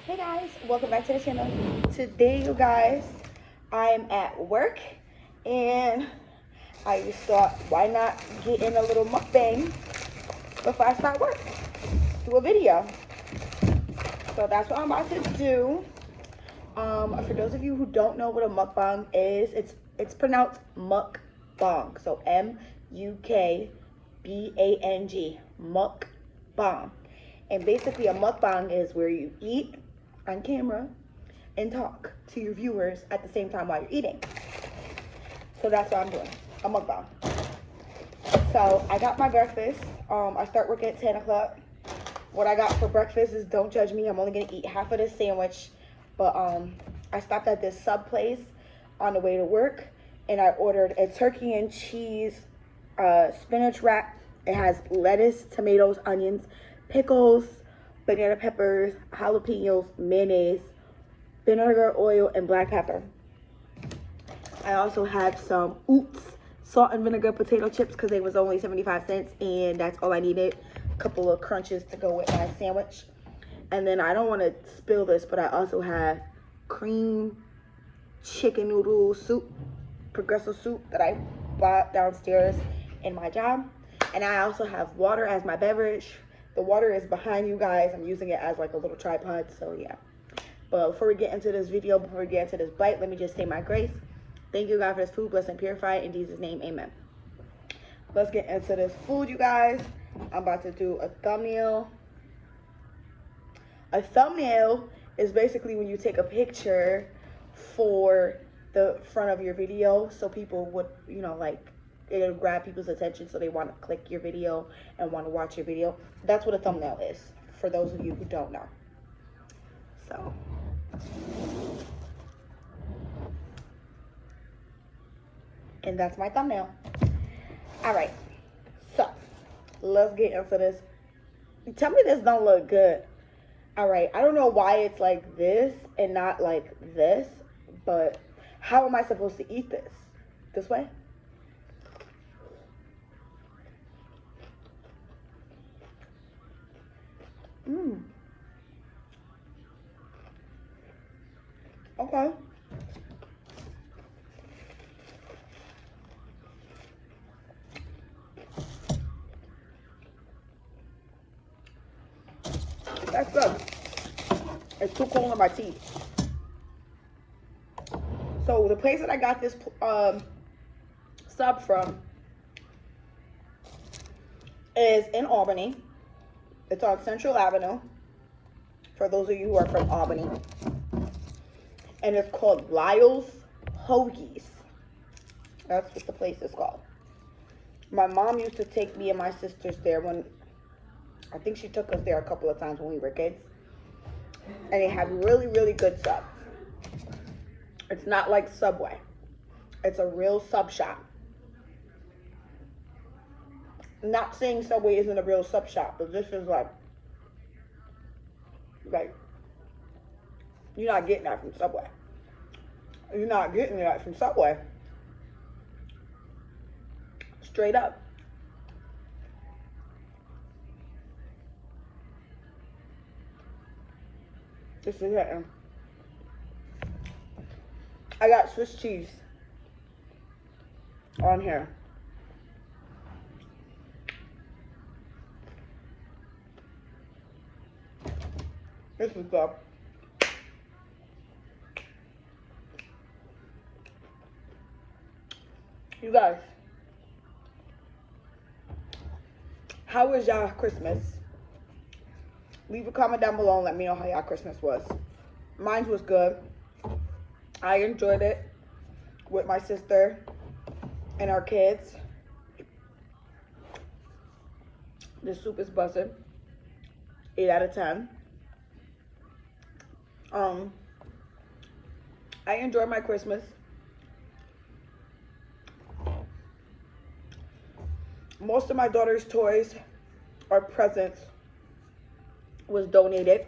Hey guys, welcome back to the channel. Today, you guys, I'm at work and I just thought, why not get in a little mukbang before I start work? Do a video. So that's what I'm about to do. For those of you who don't know what a mukbang is, it's pronounced mukbang. So M-U-K-B-A-N-G, mukbang. And basically a mukbang is where you eat on camera and talk to your viewers at the same time while you're eating. So that's what I'm doing, a mukbang. So I got my breakfast. I start work at 10 o'clock. What I got for breakfast is, don't judge me, I'm only gonna eat half of this sandwich. But I stopped at this sub place on the way to work and I ordered a turkey and cheese spinach wrap. It has lettuce, tomatoes, onions, pickles, banana peppers, jalapenos, mayonnaise, vinegar, oil, and black pepper. I also had some salt and vinegar potato chips because they was only 75 cents and that's all I needed. A couple of crunches to go with my sandwich. And then I don't want to spill this, but I also have cream chicken noodle soup, progressive soup that I bought downstairs in my job. And I also have water as my beverage. The water is behind you guys. I'm using it as like a little tripod, so yeah. But before we get into this video, before we get into this bite, let me just say my grace. Thank you, God, for this food. Bless and purify it. In Jesus' name, amen. Let's get into this food, you guys. I'm about to do a thumbnail. A thumbnail is basically when you take a picture for the front of your video, so people would, you know, like, it'll grab people's attention so they want to click your video and want to watch your video. That's what a thumbnail is, for those of you who don't know. So, and that's my thumbnail. All right, so let's get into this. Tell me this don't look good. All right, I don't know why it's like this and not like this, but how am I supposed to eat this? This way? Okay. That's good. It's too cold on my teeth. So the place that I got this sub from is in Albany. It's on Central Avenue, for those of you who are from Albany. And it's called Lyle's Hoagies. That's what the place is called. My mom used to take me and my sisters there when, I think she took us there a couple of times when we were kids. And they have really, really good subs. It's not like Subway. It's a real sub shop. Not saying Subway isn't a real sub shop, but this is like, you're not getting that from Subway. You're not getting that from Subway. Straight up. This is it. I got Swiss cheese on here. This is good. You guys, how was y'all Christmas? Leave a comment down below and let me know how y'all Christmas was. Mine was good. I enjoyed it with my sister and our kids. The soup is busted. 8 out of 10. I enjoyed my Christmas. Most of my daughter's toys or presents was donated.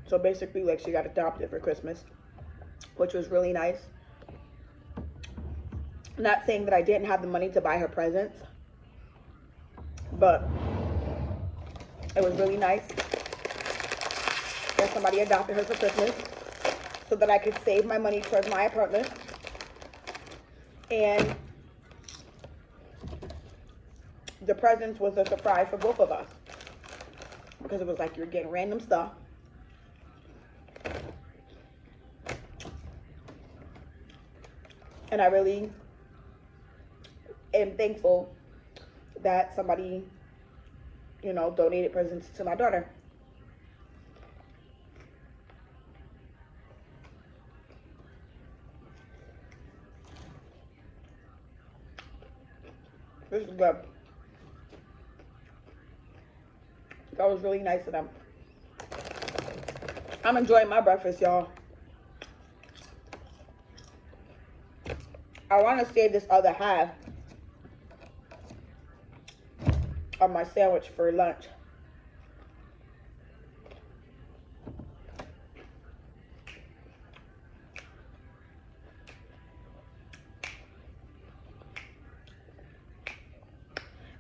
So basically, like, she got adopted for Christmas, which was really nice. Not saying that I didn't have the money to buy her presents, but it was really nice. that somebody adopted her for Christmas so that I could save my money towards my apartment. And the presents was a surprise for both of us because it was like you're getting random stuff. And I really am thankful that somebody, you know, donated presents to my daughter. This is good. That was really nice of them. I'm enjoying my breakfast, y'all. I want to save this other half of my sandwich for lunch.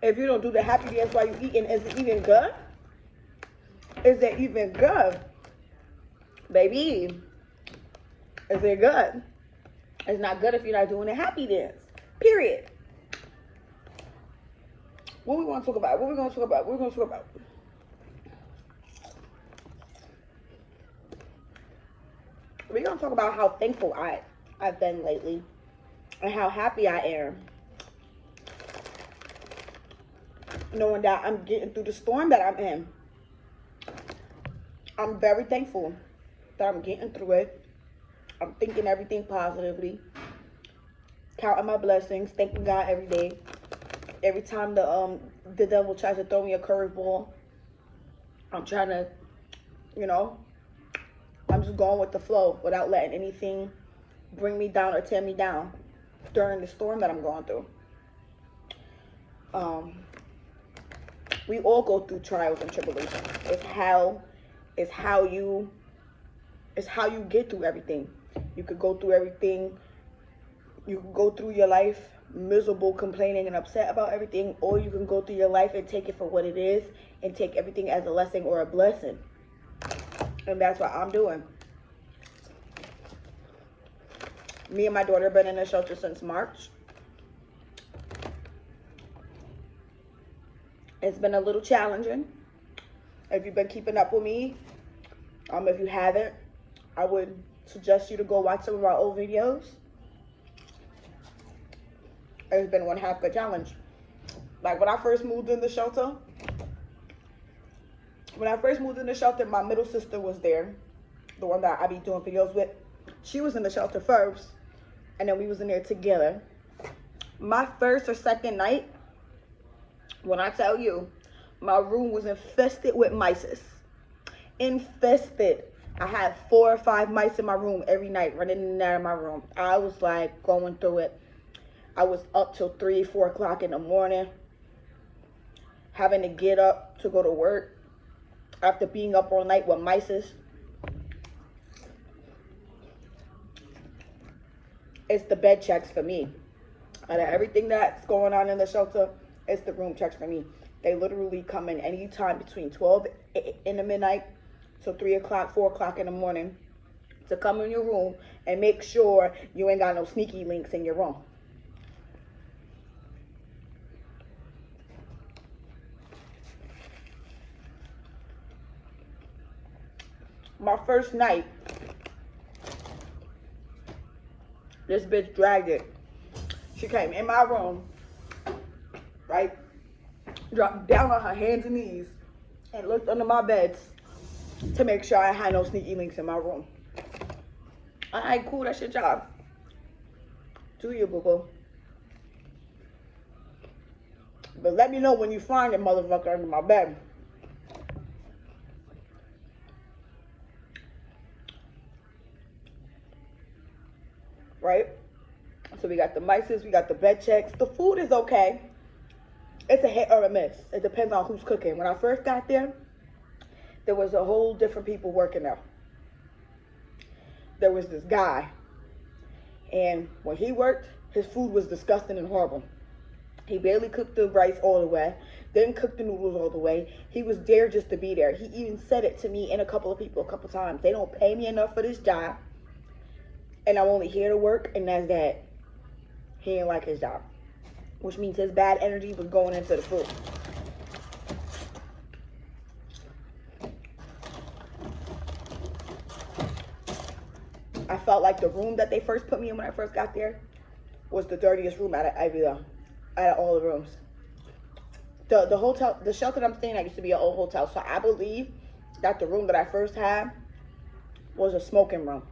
If you don't do the happy dance while you're eating, is it even good? Is it even good? Baby, is it good? It's not good if you're not doing a happy dance. Period. What we want to talk about? What we going to talk about? What we going to talk about? We're going to talk about how thankful I've been lately and how happy I am. Knowing that I'm getting through the storm that I'm in. I'm very thankful that I'm getting through it. I'm thinking everything positively. Counting my blessings. Thanking God every day. Every time the devil tries to throw me a curveball, I'm trying to, you know, I'm just going with the flow without letting anything bring me down or tear me down during the storm that I'm going through. We all go through trials and tribulations. It's how you get through everything. You could go through everything. You can go through your life miserable, complaining, and upset about everything, or you can go through your life and take it for what it is and take everything as a lesson or a blessing. And that's what I'm doing. Me and my daughter have been in the shelter since March. It's been a little challenging. If you've been keeping up with me, if you haven't, I would suggest you to go watch some of our old videos. It's been one half a challenge. Like when I first moved in the shelter, my middle sister was there, the one that I be doing videos with. She was in the shelter first, and then we was in there together. My first or second night, when I tell you, my room was infested with mice. Infested. I had 4 or 5 mice in my room every night, running in and out of my room. I was like going through it. I was up till 3, 4 o'clock in the morning, having to get up to go to work after being up all night with mice. It's the bed checks for me. Out of everything that's going on in the shelter, it's the room checks for me. They literally come in anytime between 12 in the midnight to 3 o'clock, 4 o'clock in the morning to come in your room and make sure you ain't got no sneaky links in your room. My first night, this bitch dragged it. She came in my room, right? Dropped down on her hands and knees and looked under my beds to make sure I had no sneaky links in my room. Alright, cool, that's your job. Do you, boo-boo. But let me know when you find a motherfucker under my bed. Right? So we got the mices, we got the bed checks. The food is okay. It's a hit or a miss. It depends on who's cooking. When I first got there was a whole different people working there. There was this guy, and when he worked, his food was disgusting and horrible. He barely cooked the rice all the way. Didn't cook the noodles all the way. He was there just to be there. He even said it to me and a couple of people a couple times. They don't pay me enough for this job. And I'm only here to work, and that's that. He didn't like his job. Which means his bad energy was going into the food. I felt like the room that they first put me in when I first got there was the dirtiest room out of all the rooms. The hotel, the shelter that I'm staying at used to be an old hotel. So I believe that the room that I first had was a smoking room.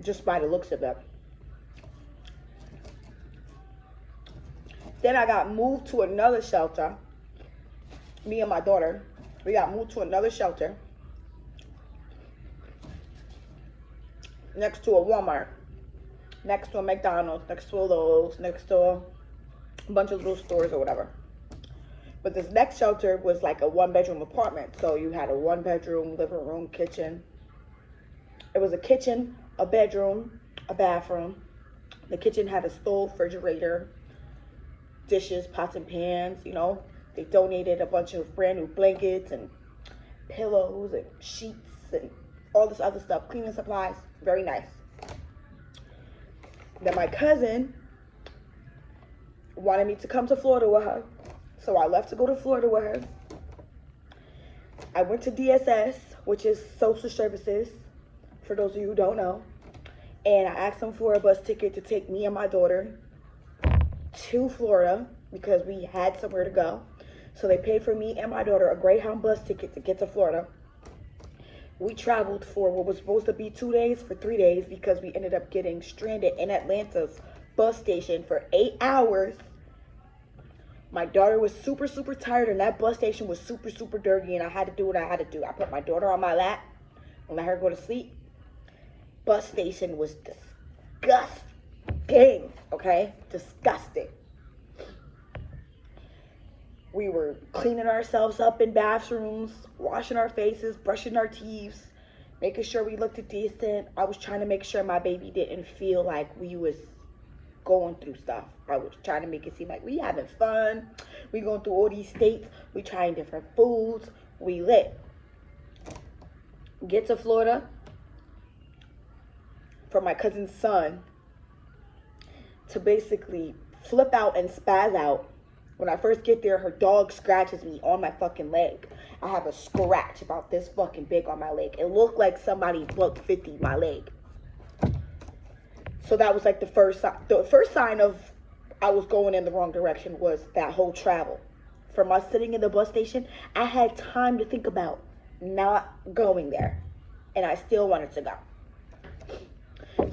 Just by the looks of it. Then I got moved to another shelter. Me and my daughter. We got moved to another shelter. Next to a Walmart. Next to a McDonald's. Next to a Lowe's. Next to a bunch of little stores or whatever. But this next shelter was like a 1-bedroom apartment. So you had a 1-bedroom, living room, kitchen. It was a kitchen, a bedroom, a bathroom. The kitchen had a stove, refrigerator, dishes, pots and pans, you know. They donated a bunch of brand new blankets and pillows and sheets and all this other stuff. Cleaning supplies. Very nice. Then my cousin wanted me to come to Florida with her. So I left to go to Florida with her. I went to DSS, which is social services, for those of you who don't know. And I asked them for a bus ticket to take me and my daughter to Florida because we had somewhere to go. So they paid for me and my daughter a Greyhound bus ticket to get to Florida. We traveled for what was supposed to be 2 days for 3 days because we ended up getting stranded in Atlanta's bus station for 8 hours. My daughter was super, super tired, and that bus station was super, super dirty, and I had to do what I had to do. I put my daughter on my lap and let her go to sleep. Bus station was disgusting, okay? Disgusting. We were cleaning ourselves up in bathrooms, washing our faces, brushing our teeth, making sure we looked decent. I was trying to make sure my baby didn't feel like we was going through stuff. I was trying to make it seem like we having fun. We going through all these states. We trying different foods. We lit. Get to Florida for my cousin's son to basically flip out and spaz out. When I first get there, her dog scratches me on my fucking leg. I have a scratch about this fucking big on my leg. It looked like somebody buck 50 my leg. So that was like the first sign of I was going in the wrong direction was that whole travel. From us sitting in the bus station, I had time to think about not going there. And I still wanted to go.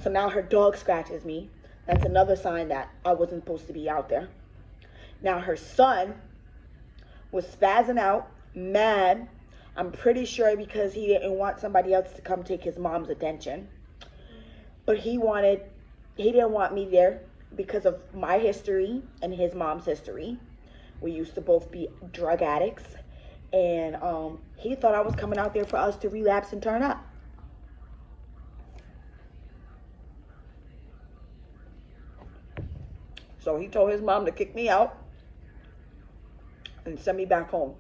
So now her dog scratches me. That's another sign that I wasn't supposed to be out there. Now her son was spazzing out, mad. I'm pretty sure because he didn't want somebody else to come take his mom's attention. But he didn't want me there because of my history and his mom's history. We used to both be drug addicts. And he thought I was coming out there for us to relapse and turn up. So he told his mom to kick me out and send me back home.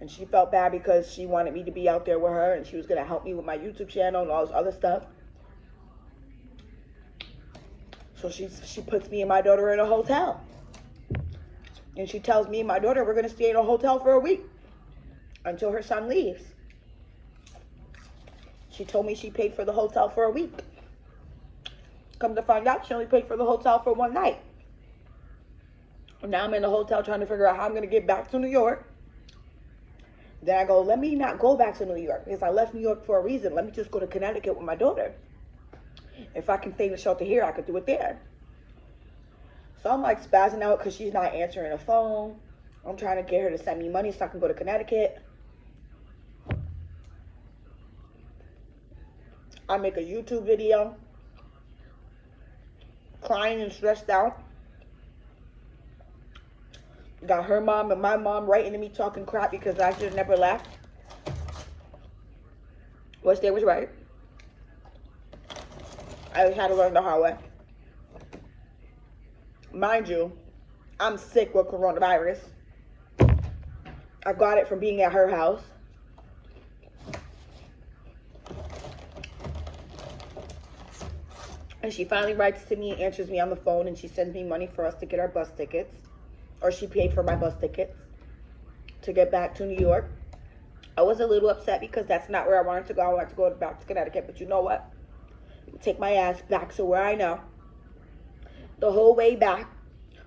And she felt bad because she wanted me to be out there with her and she was going to help me with my YouTube channel and all this other stuff. So she puts me and my daughter in a hotel. And she tells me and my daughter we're going to stay in a hotel for a week until her son leaves. She told me she paid for the hotel for a week. Come to find out, she only paid for the hotel for 1 night. And now I'm in the hotel trying to figure out how I'm going to get back to New York. Then I go, let me not go back to New York because I left New York for a reason. Let me just go to Connecticut with my daughter. If I can stay in the shelter here, I could do it there. So I'm like spazzing out because she's not answering the phone. I'm trying to get her to send me money so I can go to Connecticut. I make a YouTube video crying and stressed out. Got her mom and my mom writing to me talking crap because I should have never left. Which they was right. I had to learn the hard way. Mind you, I'm sick with coronavirus. I got it from being at her house. And she finally writes to me and answers me on the phone, and she sends me money for us to get our bus tickets. Or she paid for my bus tickets to get back to New York. I was a little upset because that's not where I wanted to go. I wanted to go back to Connecticut. But you know what? Take my ass back to where I know. The whole way back,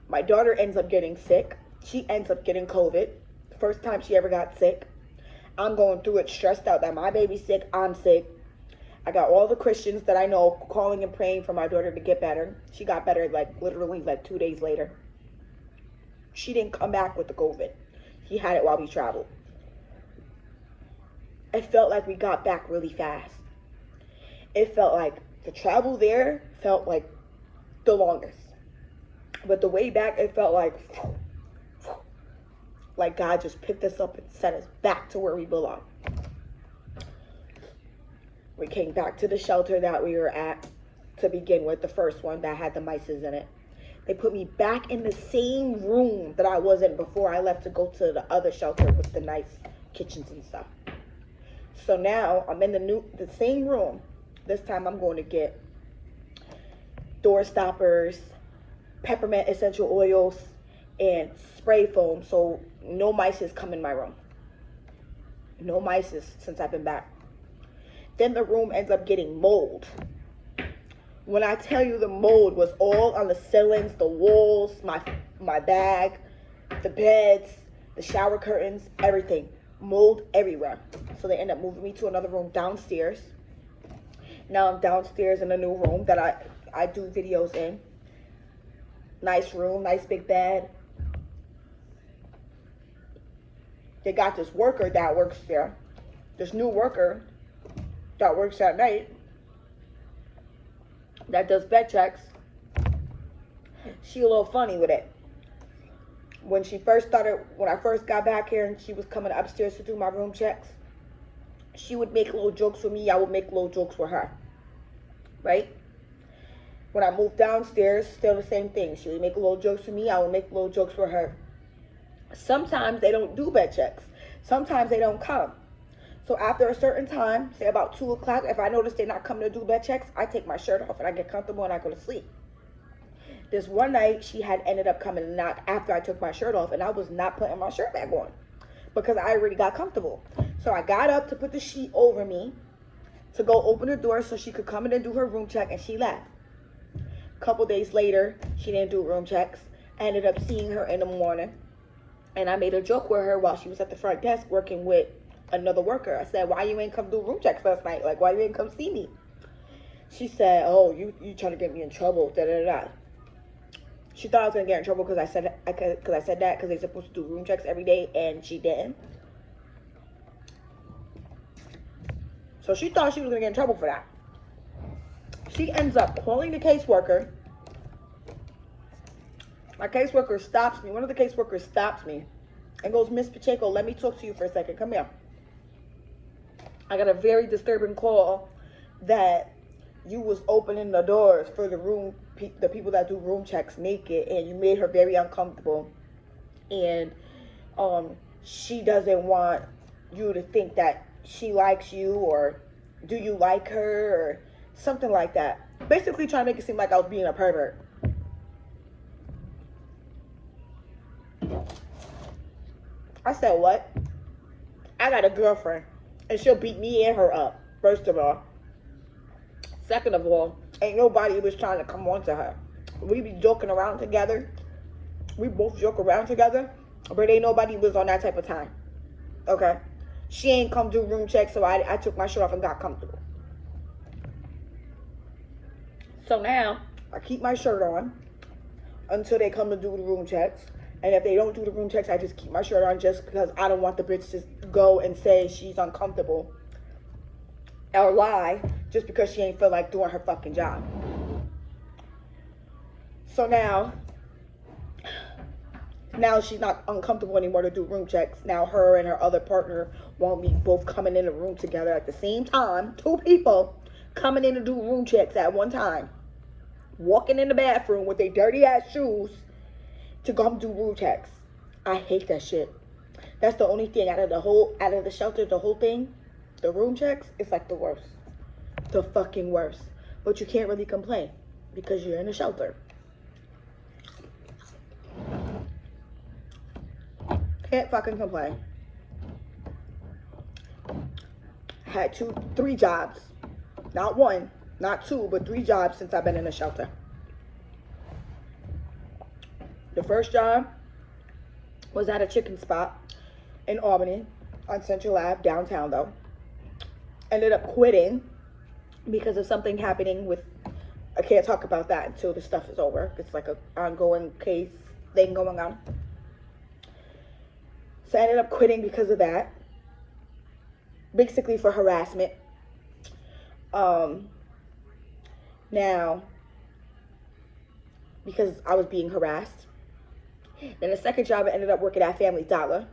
my daughter ends up getting sick. She ends up getting COVID. First time she ever got sick. I'm going through it, stressed out that my baby's sick. I'm sick. I got all the Christians that I know calling and praying for my daughter to get better. She got better literally 2 days later. She didn't come back with the COVID. He had it while we traveled. It felt like we got back really fast. It felt like the travel there felt like the longest. But the way back, it felt like God just picked us up and sent us back to where we belong. We came back to the shelter that we were at to begin with, the first one that had the mices in it. They put me back in the same room that I was in before I left to go to the other shelter with the nice kitchens and stuff. So now I'm in the same room. This time I'm going to get door stoppers, peppermint essential oils, and spray foam so no mice come in my room. No mice since I've been back. Then the room ends up getting mold. When I tell you the mold was all on the ceilings, the walls, my bag, the beds, the shower curtains, everything. Mold everywhere. So they end up moving me to another room downstairs. Now I'm downstairs in a new room that I do videos in. Nice room, nice big bed. They got this worker that works there. This new worker that works at night that does bed checks. She a little funny with it. When I first got back here and she was coming upstairs to do my room checks, she would make little jokes with me. I would make little jokes with her. Right? When I moved downstairs, still the same thing. She would make little jokes with me. I would make little jokes with her. Sometimes they don't do bed checks. Sometimes they don't come. So after a certain time, say about 2 o'clock, if I notice they're not coming to do bed checks, I take my shirt off and I get comfortable and I go to sleep. This one night, she had ended up coming and knock after I took my shirt off, and I was not putting my shirt back on because I already got comfortable. So I got up to put the sheet over me to go open the door so she could come in and do her room check, and she left. A couple days later, she didn't do room checks. I ended up seeing her in the morning, and I made a joke with her while she was at the front desk working with another worker. I said, "Why you ain't come do room checks last night? Why you ain't come see me?" She said, "Oh, you trying to get me in trouble, da-da-da." She thought I was going to get in trouble because I said that because they're supposed to do room checks every day, and she didn't. So she thought she was going to get in trouble for that. She ends up calling the caseworker. My caseworker stops me. One of the caseworkers stops me and goes, "Miss Pacheco, let me talk to you for a second. Come here. I got a very disturbing call that you was opening the doors for the people that do room checks naked, and you made her very uncomfortable, and she doesn't want you to think that she likes you, or do you like her, or something like that." Basically trying to make it seem like I was being a pervert. I said, "What? I got a girlfriend, and she'll beat me and her up, first of all. Second of all, ain't nobody was trying to come on to her. We be joking around together. We both joke around together, but ain't nobody was on that type of time. Okay? She ain't come do room checks, so I took my shirt off and got comfortable. So now, I keep my shirt on until they come to do the room checks. And if they don't do the room checks, I just keep my shirt on just because I don't want the bitch to go and say she's uncomfortable or lie just because she ain't feel like doing her fucking job. So now she's not uncomfortable anymore to do room checks. Now her and her other partner want me both coming in the room together at the same time. 2 people coming in to do room checks at one time. Walking in the bathroom with their dirty ass shoes to come do room checks. I hate that shit. That's the only thing out of the shelter, the whole thing, the room checks, it's like the worst. The fucking worst. But you can't really complain because you're in a shelter. Can't fucking complain. Had 3 jobs. Not 1, not 2, but 3 jobs since I've been in a shelter. The first job was at a chicken spot in Albany on Central Ave, downtown though. Ended up quitting because of something happening with, I can't talk about that until the stuff is over. It's like an ongoing case thing going on. So I ended up quitting because of that. Basically for harassment. Now, because I was being harassed. Then the second job, I ended up working at Family Dollar,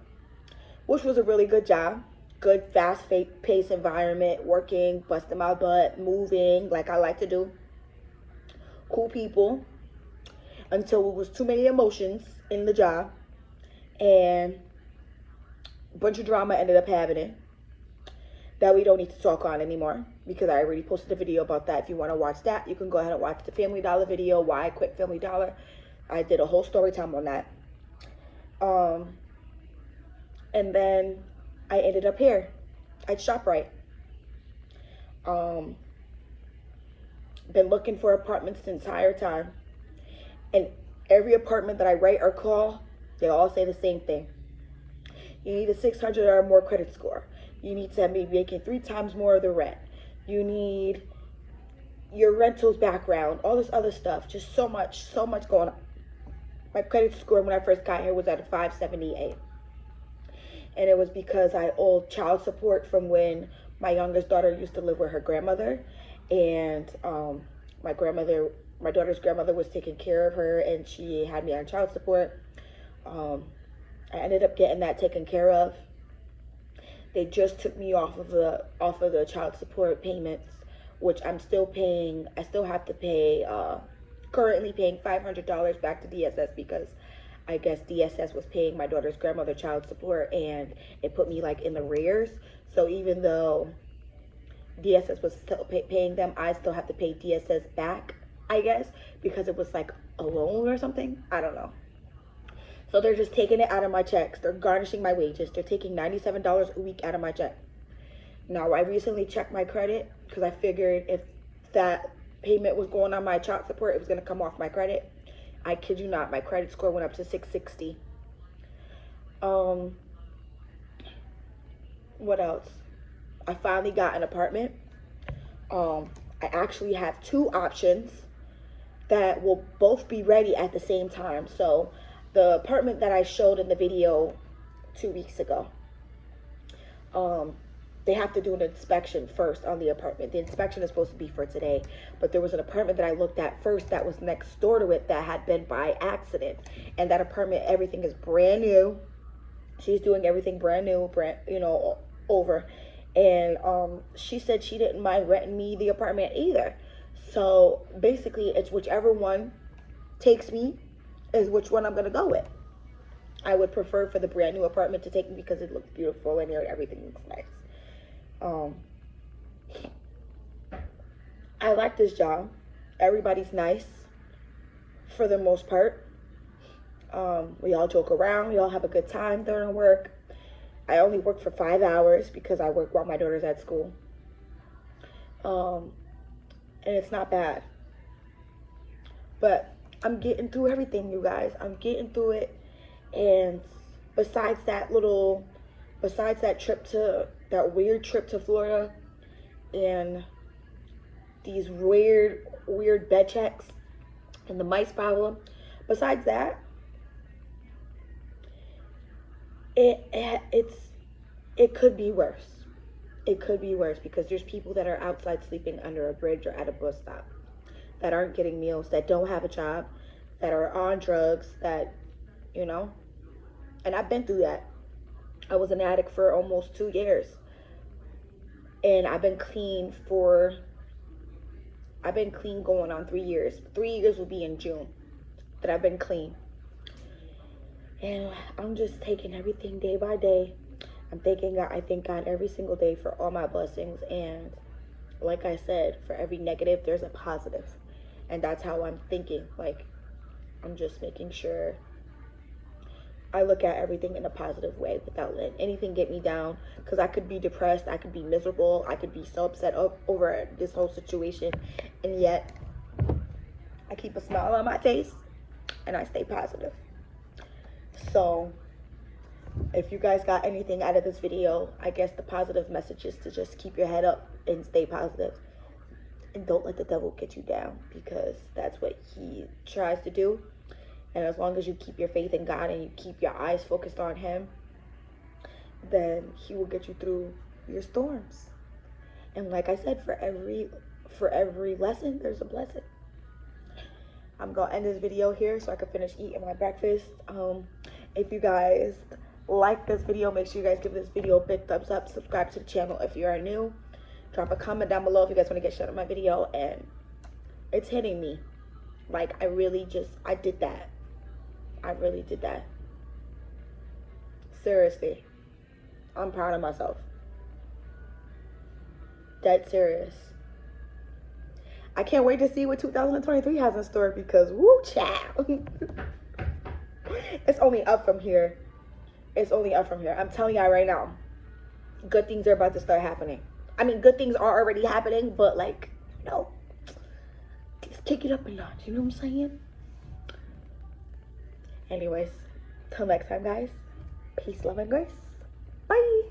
which was a really good job. Good, fast-paced environment, working, busting my butt, moving like I like to do. Cool people. Until it was too many emotions in the job. And a bunch of drama ended up happening that we don't need to talk on anymore, because I already posted a video about that. If you want to watch that, you can go ahead and watch the Family Dollar video, why I quit Family Dollar. I did a whole story time on that. And then I ended up here at ShopRite. Been looking for apartments the entire time. And every apartment that I write or call, they all say the same thing. You need a 600 or more credit score. You need to be making 3 times more of the rent. You need your rentals background, all this other stuff. Just so much going on. My credit score when I first got here was at a 578. And it was because I owed child support from when my youngest daughter used to live with her grandmother. And my daughter's grandmother was taking care of her, and she had me on child support. I ended up getting that taken care of. They just took me off of the child support payments, which I'm still paying. I still have to pay, currently paying $500 back to DSS, because I guess DSS was paying my daughter's grandmother child support, and it put me like in the rears. So even though DSS was still paying them, I still have to pay DSS back, I guess, because it was like a loan or something. I don't know. So they're just taking it out of my checks. They're garnishing my wages. They're taking $97 a week out of my check. Now, I recently checked my credit because I figured if that payment was going on my child support, it was going to come off my credit. I kid you not, my credit score went up to 660. What else? I finally got an apartment. I actually have 2 options that will both be ready at the same time. So the apartment that I showed in the video 2 weeks ago, they have to do an inspection first on the apartment. The inspection is supposed to be for today, but there was an apartment that I looked at first that was next door to it that had been by accident. And that apartment, everything is brand new. She's doing everything brand new, over. And she said she didn't mind renting me the apartment either. So basically, it's whichever one takes me is which one I'm going to go with. I would prefer for the brand new apartment to take me because it looks beautiful and everything looks nice. I like this job. Everybody's nice for the most part. We all joke around. We all have a good time during work. I only work for 5 hours because I work while my daughter's at school. And it's not bad. But I'm getting through everything, you guys. I'm getting through it. And besides that weird trip to Florida and these weird bed checks and the mice problem, besides that, it could be worse. It could be worse because there's people that are outside sleeping under a bridge or at a bus stop that aren't getting meals, that don't have a job, that are on drugs, that, and I've been through that. I was an addict for almost 2 years. And I've been clean going on 3 years. 3 years will be in June that I've been clean. And I'm just taking everything day by day. I'm thanking God. I thank God every single day for all my blessings. And like I said, for every negative, there's a positive. And that's how I'm thinking. Like, I'm just making sure I look at everything in a positive way without letting anything get me down. Because I could be depressed. I could be miserable. I could be so upset over this whole situation. And yet, I keep a smile on my face. And I stay positive. So, if you guys got anything out of this video, I guess the positive message is to just keep your head up and stay positive. And don't let the devil get you down, because that's what he tries to do. And as long as you keep your faith in God and you keep your eyes focused on him, then he will get you through your storms. And like I said, for every lesson, there's a blessing. I'm gonna end this video here so I can finish eating my breakfast. If you guys like this video, make sure you guys give this video a big thumbs up. Subscribe to the channel if you are new. Drop a comment down below if you guys want to get shut on my video. And it's hitting me. Like, I did that. I really did that. Seriously. I'm proud of myself. Dead serious. I can't wait to see what 2023 has in store, because woo child. It's only up from here. It's only up from here. I'm telling y'all right now, good things are about to start happening. I mean, good things are already happening, but like, you know, just kick it up a notch. You know what I'm saying? Anyways, till next time, guys. Peace, love, and grace. Bye.